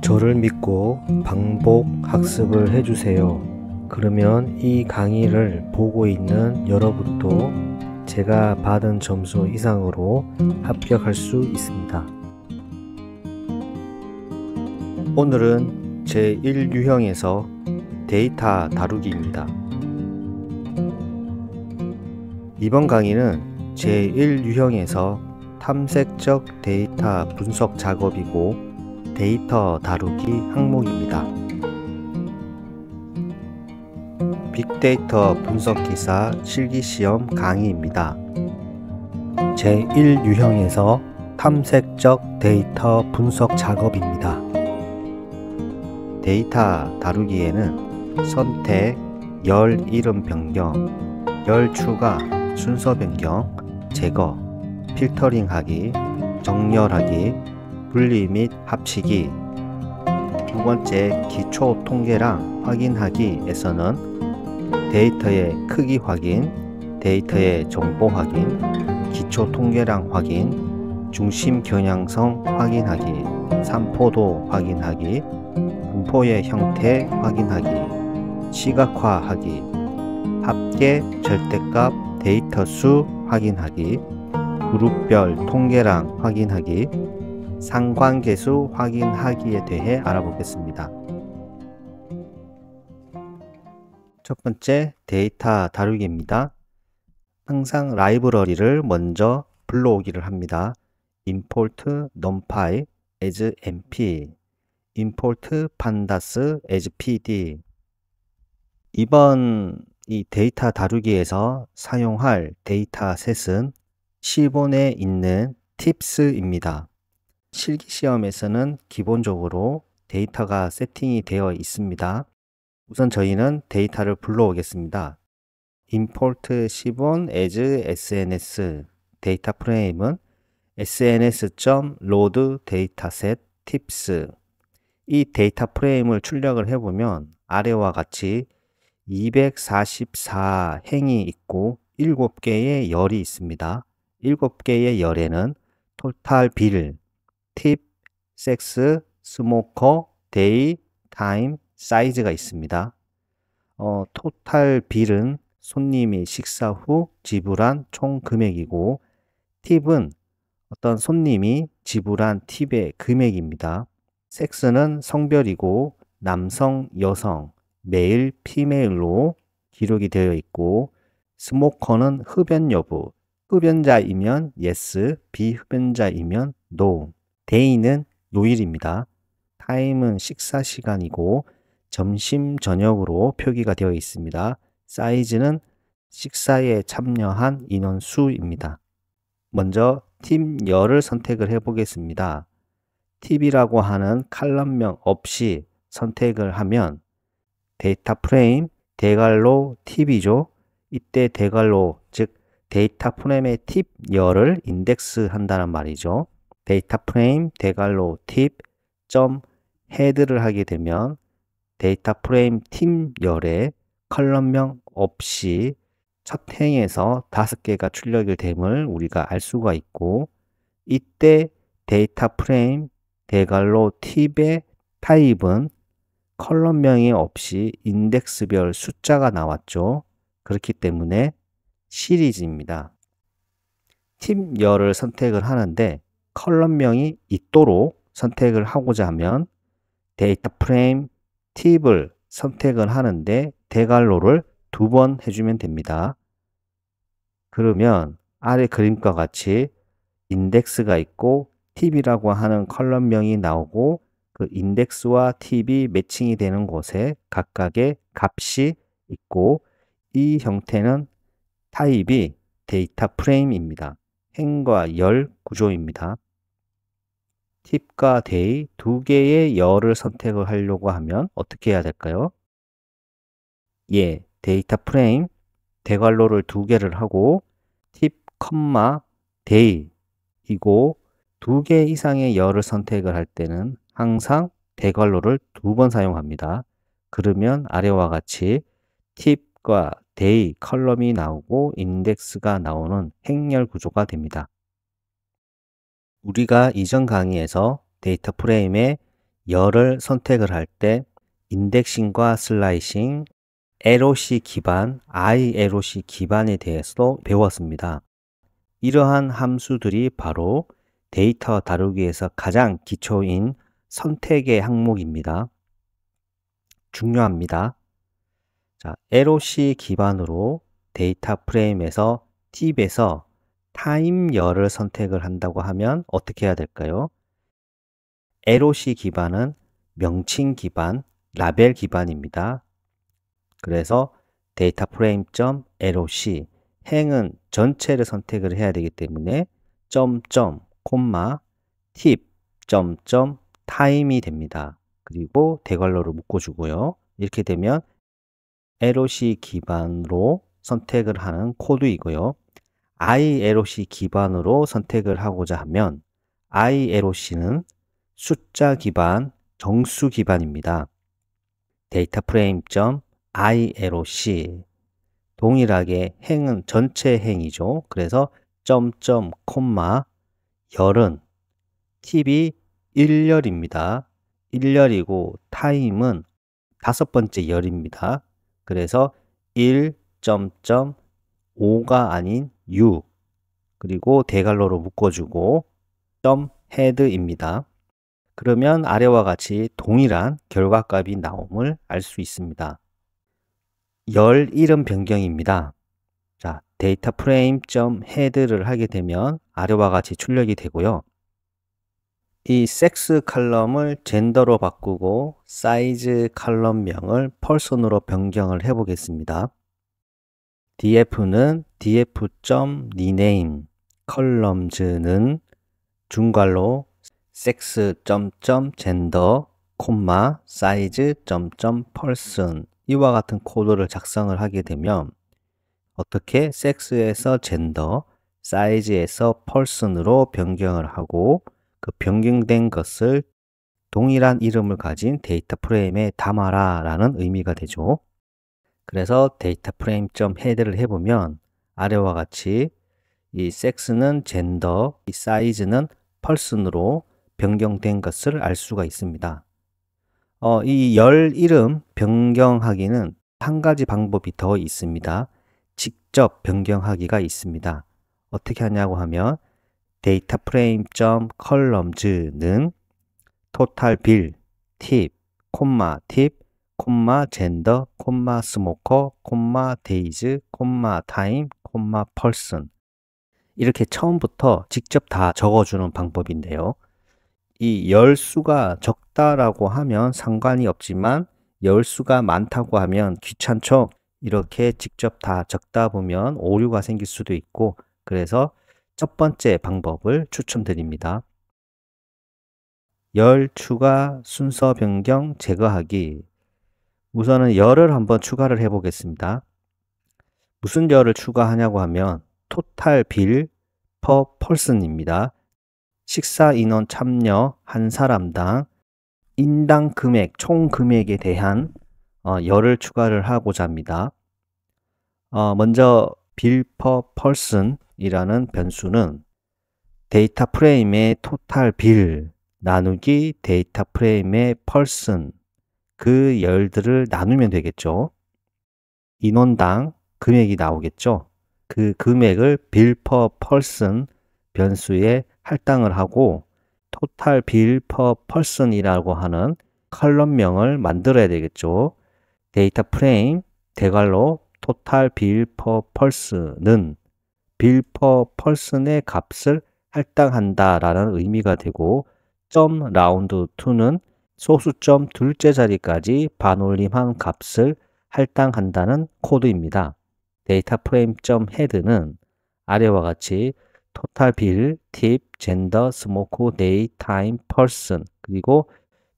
저를 믿고 반복 학습을 해주세요. 그러면 이 강의를 보고 있는 여러분도 제가 받은 점수 이상으로 합격할 수 있습니다. 오늘은 제1유형에서 데이터 다루기입니다. 이번 강의는 제1유형에서 탐색적 데이터 분석 작업이고 데이터 다루기 항목입니다. 빅데이터 분석기사 실기시험 강의입니다. 제1유형에서 탐색적 데이터 분석 작업입니다. 데이터 다루기에는 선택, 열 이름 변경, 열 추가, 순서 변경, 제거, 필터링하기, 정렬하기, 분리 및 합치기, 두 번째 기초 통계랑 확인하기에서는 데이터의 크기 확인, 데이터의 정보 확인, 기초 통계랑 확인, 중심 겨냥성 확인하기, 산포도 확인하기, 분포의 형태 확인하기, 시각화하기, 합계 절대값 데이터 수 확인하기, 그룹별 통계랑 확인하기, 상관계수 확인하기에 대해 알아보겠습니다. 첫 번째, 데이터 다루기입니다. 항상 라이브러리를 먼저 불러오기를 합니다. import numpy as np, import pandas as pd. 이번 이 데이터 다루기에서 사용할 데이터셋은 시본에 있는 팁스입니다. 실기시험에서는 기본적으로 데이터가 세팅이 되어 있습니다. 우선 저희는 데이터를 불러오겠습니다. import 시본 as sns, 데이터 프레임은 sns.load dataset tips. 이 데이터 프레임을 출력을 해보면 아래와 같이 244행이 있고 7개의 열이 있습니다. 7개의 열에는 토탈 빌, 팁, 섹스, 스모커, 데이, 타임, 사이즈가 있습니다. 토탈 빌은 손님이 식사 후 지불한 총 금액이고, 팁은 어떤 손님이 지불한 팁의 금액입니다. 섹스는 성별이고 남성, 여성, 메일, 피메일로 기록이 되어 있고, 스모커는 흡연 여부, 흡연자이면 yes, 비흡연자이면 no. 데이는 요일입니다. 타임은 식사 시간이고 점심, 저녁으로 표기가 되어 있습니다. 사이즈는 식사에 참여한 인원 수입니다. 먼저 팀 열을 선택을 해 보겠습니다. 팁이라고 하는 칼럼명 없이 선택을 하면 데이터 프레임 대괄호 팁이죠. 이때 대괄호, 즉 데이터 프레임의 팁 열을 인덱스 한다는 말이죠. 데이터 프레임 대괄호 팁 점 헤드를 하게 되면 데이터 프레임 팁 열에 컬럼명 없이 첫 행에서 5개가 출력이 됨을 우리가 알 수가 있고, 이때 데이터 프레임 대괄호 팁의 타입은 컬럼명이 없이 인덱스별 숫자가 나왔죠. 그렇기 때문에 시리즈입니다. 팁 열을 선택을 하는데 컬럼명이 있도록 선택을 하고자 하면 데이터 프레임 팁을 선택을 하는데 대괄호를 2번 해주면 됩니다. 그러면 아래 그림과 같이 인덱스가 있고 팁이라고 하는 컬럼명이 나오고, 그 인덱스와 팁이 매칭이 되는 곳에 각각의 값이 있고, 이 형태는 타입이 데이터 프레임입니다. 행과 열 구조입니다. 팁과 데이 2개의 열을 선택을 하려고 하면 어떻게 해야 될까요? 데이터 프레임 대괄호를 2개를 하고 팁, 데이 이고 2개 이상의 열을 선택을 할 때는 항상 대괄호를 2번 사용합니다. 그러면 아래와 같이 팁과 데이 컬럼이 나오고 인덱스가 나오는 행렬 구조가 됩니다. 우리가 이전 강의에서 데이터 프레임의 열을 선택을 할 때 인덱싱과 슬라이싱, LOC 기반, ILOC 기반에 대해서도 배웠습니다. 이러한 함수들이 바로 데이터 다루기에서 가장 기초인 선택의 항목입니다. 중요합니다. 자, LOC 기반으로 데이터 프레임에서 팁에서 타임열을 선택을 한다고 하면 어떻게 해야 될까요? LOC 기반은 명칭 기반, 라벨 기반입니다. 그래서 데이터 프레임.loc 행은 전체를 선택을 해야 되기 때문에 점점 콤마 팁 점점 타임이 됩니다. 그리고 대괄호를 묶어주고요. 이렇게 되면 LOC 기반으로 선택을 하는 코드이고요. ILOC 기반으로 선택을 하고자 하면 ILOC는 숫자 기반, 정수 기반입니다. 데이터 프레임.ILOC 동일하게 행은 전체 행이죠. 그래서 점점 콤마 열은 팁이 1열입니다. 1열이고 타임은 다섯 번째 열입니다. 그래서 1.5가 아닌 U 그리고 대괄호로 묶어주고 점 헤드입니다. 그러면 아래와 같이 동일한 결과값이 나옴을 알 수 있습니다. 열 이름 변경입니다. 자, 데이터 프레임.헤드를 하게 되면 아래와 같이 출력이 되고요. 이 섹스 칼럼을 젠더로 바꾸고 사이즈 칼럼명을 펄슨으로 변경을 해 보겠습니다. df는 df.rename columns는 중괄호 sex gender size person 이와 같은 코드를 작성을 하게 되면 어떻게 섹스에서 젠더, 사이즈에서 person으로 변경을 하고 그 변경된 것을 동일한 이름을 가진 데이터 프레임에 담아라 라는 의미가 되죠. 그래서 데이터 프레임.헤드를 해보면 아래와 같이 이 섹스는 젠더, 이 사이즈는 person으로 변경된 것을 알 수가 있습니다. 이 열 이름 변경하기는 한 가지 방법이 더 있습니다. 직접 변경하기가 있습니다. 어떻게 하냐고 하면 데이터 프레임.columns는 total bill, tip, tip, gender, smoker, days, time, person 이렇게 처음부터 직접 다 적어주는 방법인데요. 이 열수가 적다라고 하면 상관이 없지만 열수가 많다고 하면 귀찮죠. 이렇게 직접 다 적다 보면 오류가 생길 수도 있고 그래서 첫 번째 방법을 추천드립니다. 열 추가 순서 변경 제거하기. 우선은 열을 한번 추가를 해 보겠습니다. 무슨 열을 추가하냐고 하면 토탈 빌 per person입니다. 식사 인원 참여 한 사람당 인당 금액, 총 금액에 대한 열을 추가를 하고자 합니다. 먼저 bill per person 이라는 변수는 데이터 프레임의 토탈 빌 나누기 데이터 프레임의 person 그 열들을 나누면 되겠죠. 인원당 금액이 나오겠죠. 그 금액을 bill per person 변수에 할당을 하고 total bill per person이라고 하는 컬럼명을 만들어야 되겠죠. 데이터 프레임 대괄호 total bill per person는 bill per person의 값을 할당한다 라는 의미가 되고 점 라운드 2는 소수점 둘째 자리까지 반올림한 값을 할당한다는 코드입니다. 데이터 프레임.헤드는 아래와 같이 토탈 빌, 팁, 젠더, 스모크, 데이, 타임, 펄슨 그리고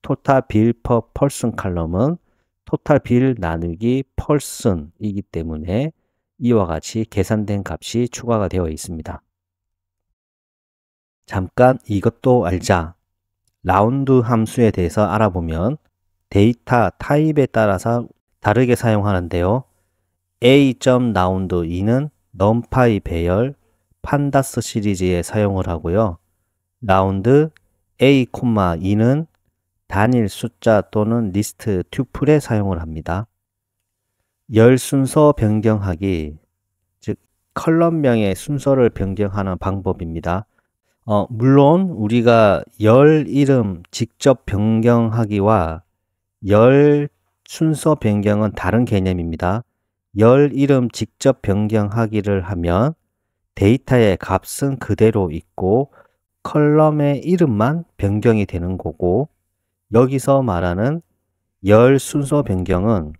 토탈 빌 퍼 펄슨 칼럼은 토탈 빌 나누기 펄슨이기 때문에 이와 같이 계산된 값이 추가가 되어 있습니다. 잠깐 이것도 알자. 라운드 함수에 대해서 알아보면 데이터 타입에 따라서 다르게 사용하는데요. a.round2는 numpy 배열 판다스 시리즈에 사용을 하고요. 라운드 A, 2는 단일 숫자 또는 리스트 튜플에 사용을 합니다. 열 순서 변경하기, 즉 컬럼명의 순서를 변경하는 방법입니다. 물론 우리가 열 이름 직접 변경하기와 열 순서 변경은 다른 개념입니다. 열 이름 직접 변경하기를 하면 데이터의 값은 그대로 있고 컬럼의 이름만 변경이 되는 거고, 여기서 말하는 열 순서 변경은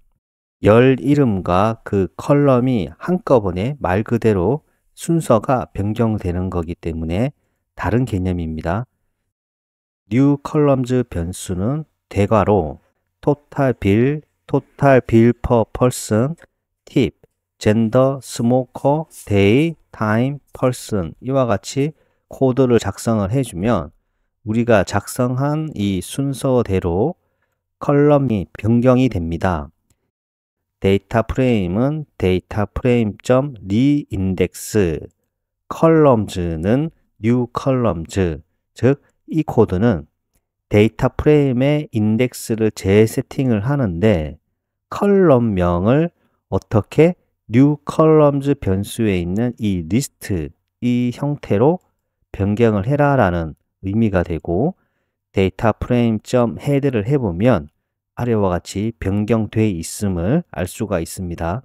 열 이름과 그 컬럼이 한꺼번에 말 그대로 순서가 변경되는 거기 때문에 다른 개념입니다. new columns 변수는 대괄호 total bill per person, tip, gender, smoker, day, time, person 이와 같이 코드를 작성을 해주면 우리가 작성한 이 순서대로 컬럼이 변경이 됩니다. 데이터 프레임은 데이터 프레임.reindex, columns는 new columns, 즉 이 코드는 데이터 프레임의 인덱스를 재세팅을 하는데 컬럼명을 어떻게 new columns 변수에 있는 이 리스트, 이 형태로 변경을 해라 라는 의미가 되고, 데이터 프레임.head를 해보면 아래와 같이 변경되어 있음을 알 수가 있습니다.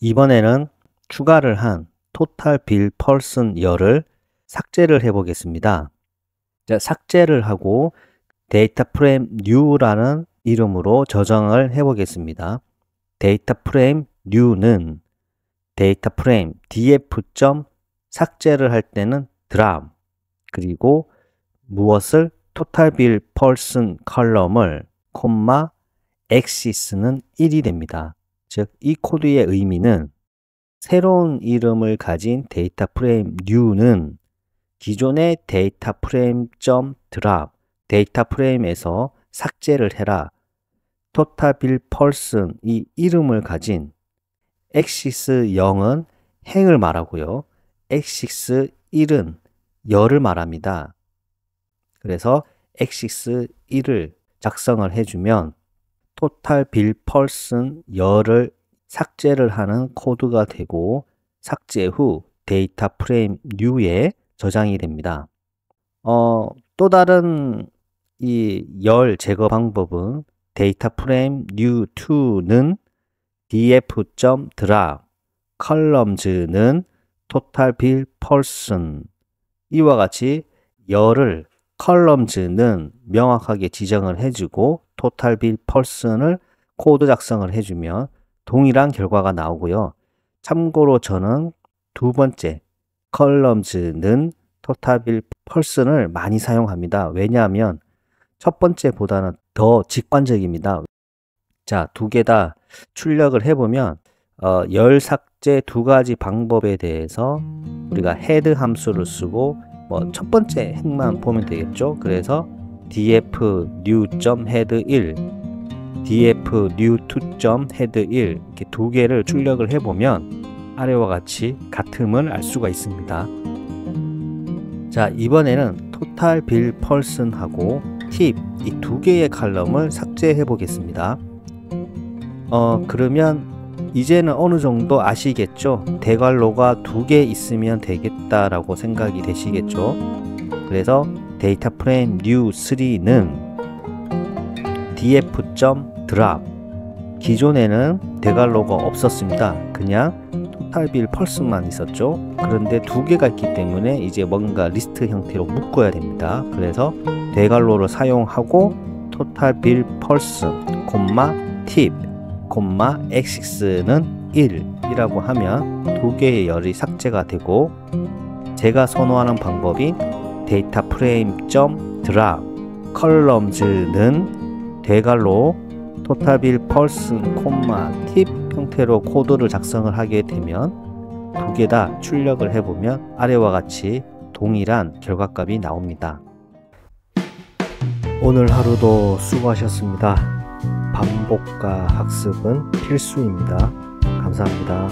이번에는 추가를 한 total bill person 열을 삭제를 해보겠습니다. 자, 삭제를 하고 데이터 프레임 new라는 이름으로 저장을 해보겠습니다. 데이터 프레임 new는 데이터 프레임 df. 삭제를 할 때는 drop, 그리고 무엇을 total bill person 컬럼을 axis는 1이 됩니다. 즉 이 코드의 의미는 새로운 이름을 가진 데이터 프레임 new는 기존의 데이터 프레임.drop, 데이터 프레임에서 삭제를 해라. total bill person 이 이름을 가진 axis 0은 행을 말하고요. axis 1은 열을 말합니다. 그래서 axis 1을 작성을 해주면 total bill person 열을 삭제를 하는 코드가 되고, 삭제 후 데이터 프레임 new에 저장이 됩니다. 또 다른 이 열 제거 방법은 데이터 프레임 new2는 df.drop, columns는 total bill person 이와 같이 열을 columns는 명확하게 지정을 해주고 total bill person을 코드 작성을 해주면 동일한 결과가 나오고요. 참고로 저는 두 번째 columns는 total bill person을 많이 사용합니다. 왜냐하면 첫 번째보다는 더 직관적입니다. 자, 두 개 다 출력을 해보면 열 삭제 두 가지 방법에 대해서 우리가 head 함수를 쓰고 첫 번째 행만 보면 되겠죠. 그래서 df new.head1, df new2.head1 이렇게 두 개를 출력을 해보면 아래와 같이 같음을 알 수가 있습니다. 자, 이번에는 total bill person하고 tip 이 두 개의 칼럼을 삭제해 보겠습니다. 그러면 이제는 어느 정도 아시겠죠? 대괄호가 두 개 있으면 되겠다라고 생각이 되시겠죠? 그래서 데이터 프레임 new 3는 df.drop, 기존에는 대괄호가 없었습니다. 그냥 total bill person만 있었죠. 그런데 두 개가 있기 때문에 이제 뭔가 리스트 형태로 묶어야 됩니다. 그래서 대괄호를 사용하고 total bill person, tip, axis는 1이라고 하면 두 개의 열이 삭제가 되고, 제가 선호하는 방법인 데이터 프레임.drop, columns는 대괄호 total bill person, tip 형태로 코드를 작성을 하게 되면 두 개 다 출력을 해보면 아래와 같이 동일한 결과값이 나옵니다. 오늘 하루도 수고하셨습니다. 반복과 학습은 필수입니다. 감사합니다.